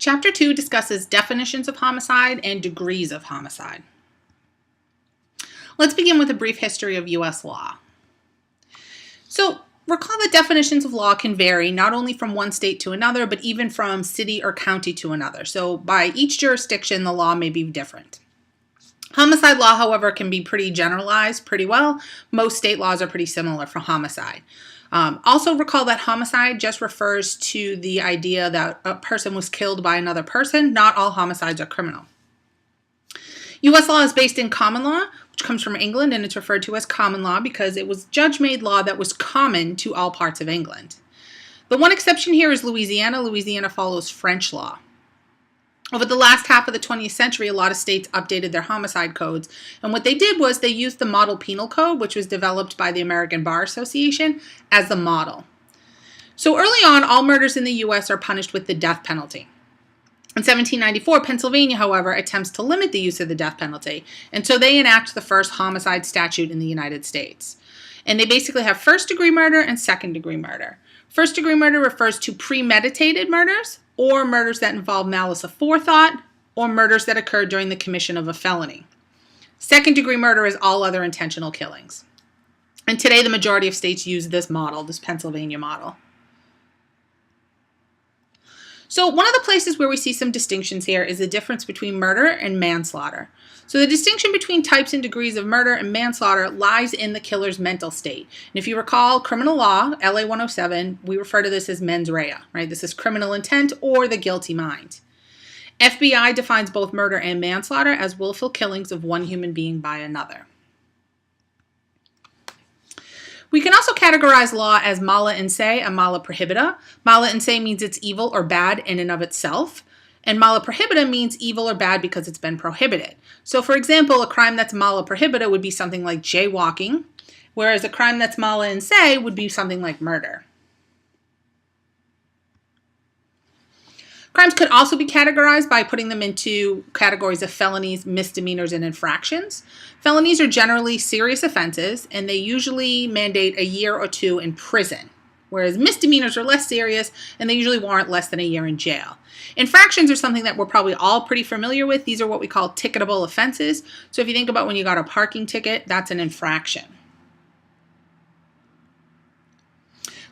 Chapter 2 discusses definitions of homicide and degrees of homicide. Let's begin with a brief history of U.S. law. So, recall that definitions of law can vary not only from one state to another, but even from city or county to another. So, by each jurisdiction, the law may be different. Homicide law, however, can be pretty generalized pretty well. Most state laws are pretty similar for homicide. Also recall that homicide just refers to the idea that a person was killed by another person. Not all homicides are criminal. U.S. law is based in common law, which comes from England, and it's referred to as common law because it was judge-made law that was common to all parts of England. The one exception here is Louisiana. Louisiana follows French law. Over the last half of the 20th century, a lot of states updated their homicide codes. And what they did was they used the Model Penal Code, which was developed by the American Bar Association, as the model. So early on, all murders in the U.S. are punished with the death penalty. In 1794, Pennsylvania, however, attempts to limit the use of the death penalty. And so they enact the first homicide statute in the United States. And they basically have first-degree murder and second-degree murder. First-degree murder refers to premeditated murders, or murders that involve malice aforethought, or murders that occur during the commission of a felony. Second-degree murder is all other intentional killings. And today, the majority of states use this model, this Pennsylvania model. So one of the places where we see some distinctions here is the difference between murder and manslaughter. So the distinction between types and degrees of murder and manslaughter lies in the killer's mental state. And if you recall criminal law, LA 107, we refer to this as mens rea, right? This is criminal intent or the guilty mind. FBI defines both murder and manslaughter as willful killings of one human being by another. We can also categorize law as mala in se and mala prohibida. Mala in se means it's evil or bad in and of itself. And mala prohibida means evil or bad because it's been prohibited. So for example, a crime that's mala prohibida would be something like jaywalking, whereas a crime that's mala in se would be something like murder. Crimes could also be categorized by putting them into categories of felonies, misdemeanors, and infractions. Felonies are generally serious offenses, and they usually mandate a year or two in prison, whereas misdemeanors are less serious, and they usually warrant less than a year in jail. Infractions are something that we're probably all pretty familiar with. These are what we call ticketable offenses. So if you think about when you got a parking ticket, that's an infraction.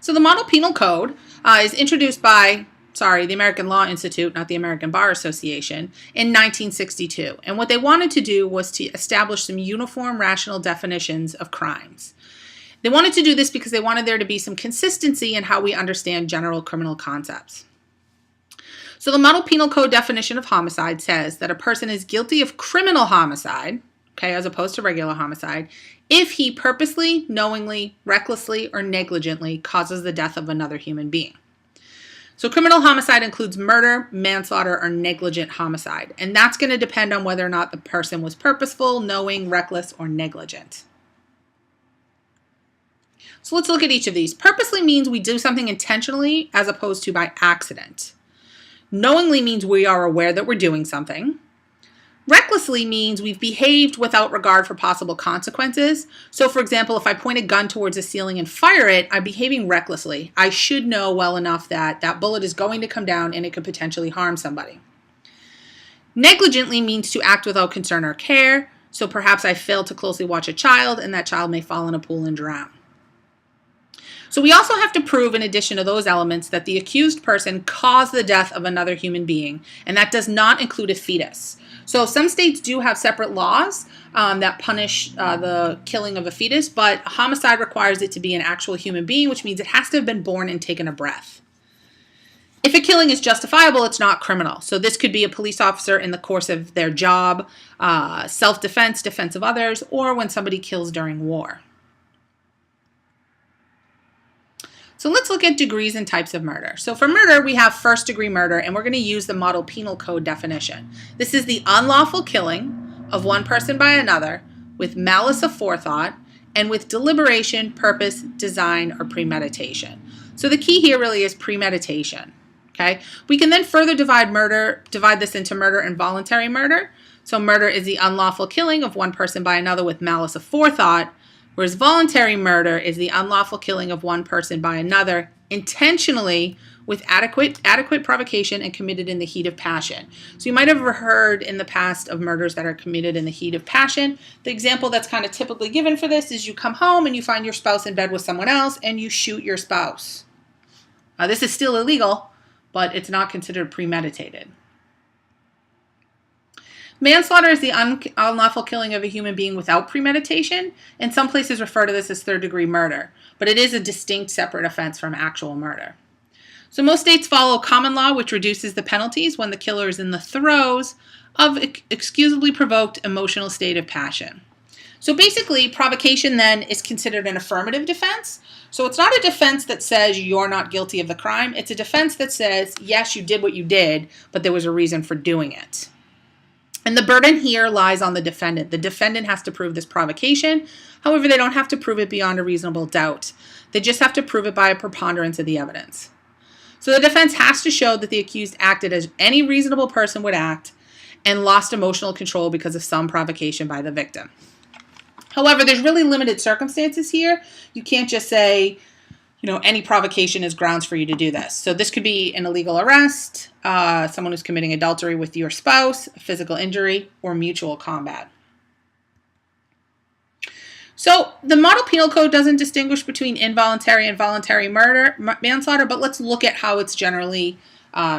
So the Model Penal Code is introduced by the American Law Institute, not the American Bar Association, in 1962. And what they wanted to do was to establish some uniform, rational definitions of crimes. They wanted to do this because they wanted there to be some consistency in how we understand general criminal concepts. So the Model Penal Code definition of homicide says that a person is guilty of criminal homicide, okay, as opposed to regular homicide, if he purposely, knowingly, recklessly, or negligently causes the death of another human being. So criminal homicide includes murder, manslaughter, or negligent homicide. And that's going to depend on whether or not the person was purposeful, knowing, reckless, or negligent. So let's look at each of these. Purposely means we do something intentionally as opposed to by accident. Knowingly means we are aware that we're doing something. Recklessly means we've behaved without regard for possible consequences. So for example, if I point a gun towards a ceiling and fire it, I'm behaving recklessly. I should know well enough that that bullet is going to come down and it could potentially harm somebody. Negligently means to act without concern or care. So perhaps I failed to closely watch a child and that child may fall in a pool and drown. So we also have to prove, in addition to those elements, that the accused person caused the death of another human being, and that does not include a fetus. So some states do have separate laws that punish the killing of a fetus, but homicide requires it to be an actual human being, which means it has to have been born and taken a breath. If a killing is justifiable, it's not criminal. So this could be a police officer in the course of their job, self-defense, defense of others, or when somebody kills during war. So let's look at degrees and types of murder. So for murder, we have first-degree murder, and we're going to use the Model Penal Code definition. This is the unlawful killing of one person by another with malice aforethought and with deliberation, purpose, design, or premeditation. So the key here really is premeditation. Okay? We can then further divide this into murder and voluntary murder. So murder is the unlawful killing of one person by another with malice aforethought, whereas voluntary murder is the unlawful killing of one person by another intentionally with adequate provocation and committed in the heat of passion. So you might have heard in the past of murders that are committed in the heat of passion. The example that's kind of typically given for this is you come home and you find your spouse in bed with someone else and you shoot your spouse. This is still illegal, but it's not considered premeditated. Manslaughter is the unlawful killing of a human being without premeditation, and some places refer to this as third-degree murder, but it is a distinct separate offense from actual murder. So most states follow common law, which reduces the penalties when the killer is in the throes of excusably provoked emotional state of passion. So basically, provocation then is considered an affirmative defense. So it's not a defense that says you're not guilty of the crime. It's a defense that says, yes, you did what you did, but there was a reason for doing it. And the burden here lies on the defendant. The defendant has to prove this provocation. However, they don't have to prove it beyond a reasonable doubt. They just have to prove it by a preponderance of the evidence. So the defense has to show that the accused acted as any reasonable person would act and lost emotional control because of some provocation by the victim. However, there's really limited circumstances here. You can't just say, any provocation is grounds for you to do this. So this could be an illegal arrest, someone who's committing adultery with your spouse, physical injury, or mutual combat. So the Model Penal Code doesn't distinguish between involuntary and voluntary manslaughter, but let's look at how it's generally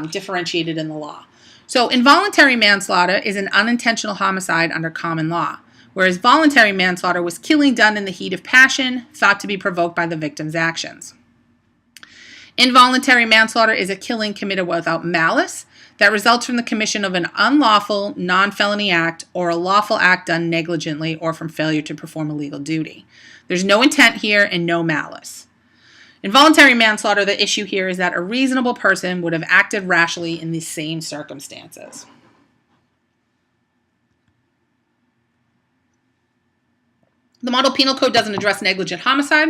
differentiated in the law. So involuntary manslaughter is an unintentional homicide under common law, whereas voluntary manslaughter was killing done in the heat of passion, thought to be provoked by the victim's actions. Involuntary manslaughter is a killing committed without malice that results from the commission of an unlawful, non-felony act or a lawful act done negligently or from failure to perform a legal duty. There's no intent here and no malice. Involuntary manslaughter, the issue here is that a reasonable person would have acted rashly in these same circumstances. The Model Penal Code doesn't address negligent homicide,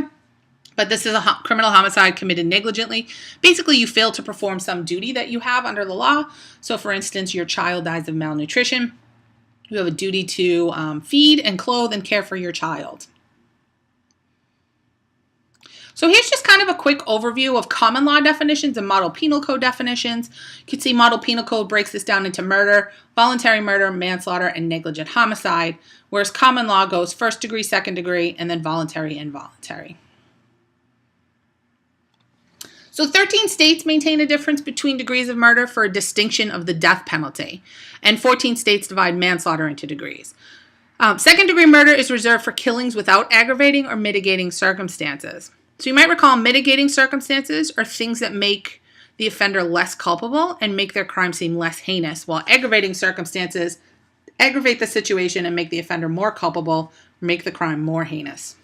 but this is a criminal homicide committed negligently. Basically, you fail to perform some duty that you have under the law. So, for instance, your child dies of malnutrition. You have a duty to feed and clothe and care for your child. So here's just kind of a quick overview of common law definitions and Model Penal Code definitions. You can see Model Penal Code breaks this down into murder, voluntary murder, manslaughter, and negligent homicide, whereas common law goes first degree, second degree, and then voluntary, involuntary. So 13 states maintain a difference between degrees of murder for a distinction of the death penalty, and 14 states divide manslaughter into degrees. Second degree murder is reserved for killings without aggravating or mitigating circumstances. So you might recall mitigating circumstances are things that make the offender less culpable and make their crime seem less heinous, while aggravating circumstances aggravate the situation and make the offender more culpable, make the crime more heinous.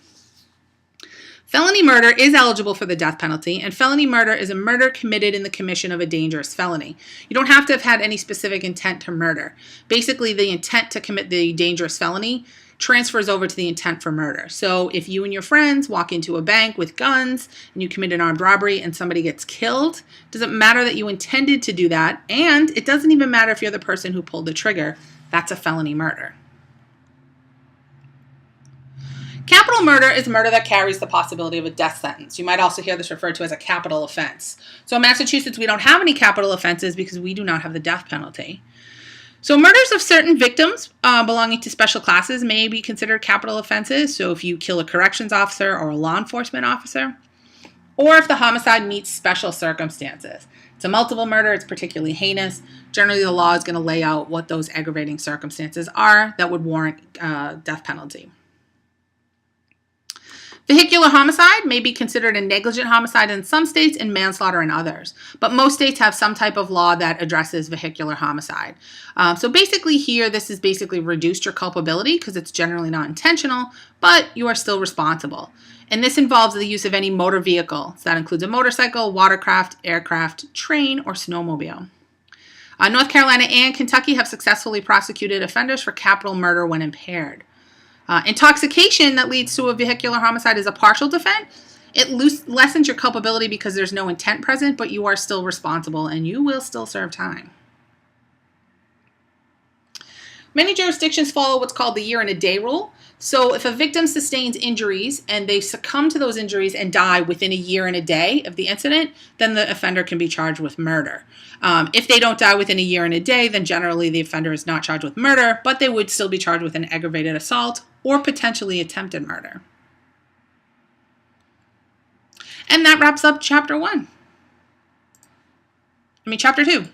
Felony murder is eligible for the death penalty, and felony murder is a murder committed in the commission of a dangerous felony. You don't have to have had any specific intent to murder. Basically, the intent to commit the dangerous felony transfers over to the intent for murder. So if you and your friends walk into a bank with guns and you commit an armed robbery and somebody gets killed, it doesn't matter that you intended to do that, and it doesn't even matter if you're the person who pulled the trigger. That's a felony murder. Capital murder is murder that carries the possibility of a death sentence. You might also hear this referred to as a capital offense. So in Massachusetts, we don't have any capital offenses because we do not have the death penalty. So murders of certain victims belonging to special classes may be considered capital offenses. So if you kill a corrections officer or a law enforcement officer, or if the homicide meets special circumstances. It's a multiple murder, it's particularly heinous. Generally, the law is going to lay out what those aggravating circumstances are that would warrant death penalty. Vehicular homicide may be considered a negligent homicide in some states and manslaughter in others, but most states have some type of law that addresses vehicular homicide. So basically here, this is basically reduced your culpability because it's generally not intentional, but you are still responsible. And this involves the use of any motor vehicle. So that includes a motorcycle, watercraft, aircraft, train, or snowmobile. North Carolina and Kentucky have successfully prosecuted offenders for capital murder when impaired. Intoxication that leads to a vehicular homicide is a partial defense. It lessens your culpability because there's no intent present, but you are still responsible and you will still serve time. Many jurisdictions follow what's called the year and a day rule. So if a victim sustains injuries and they succumb to those injuries and die within a year and a day of the incident, then the offender can be charged with murder. If they don't die within a year and a day, then generally the offender is not charged with murder, but they would still be charged with an aggravated assault or potentially attempted murder. And that wraps up chapter 2.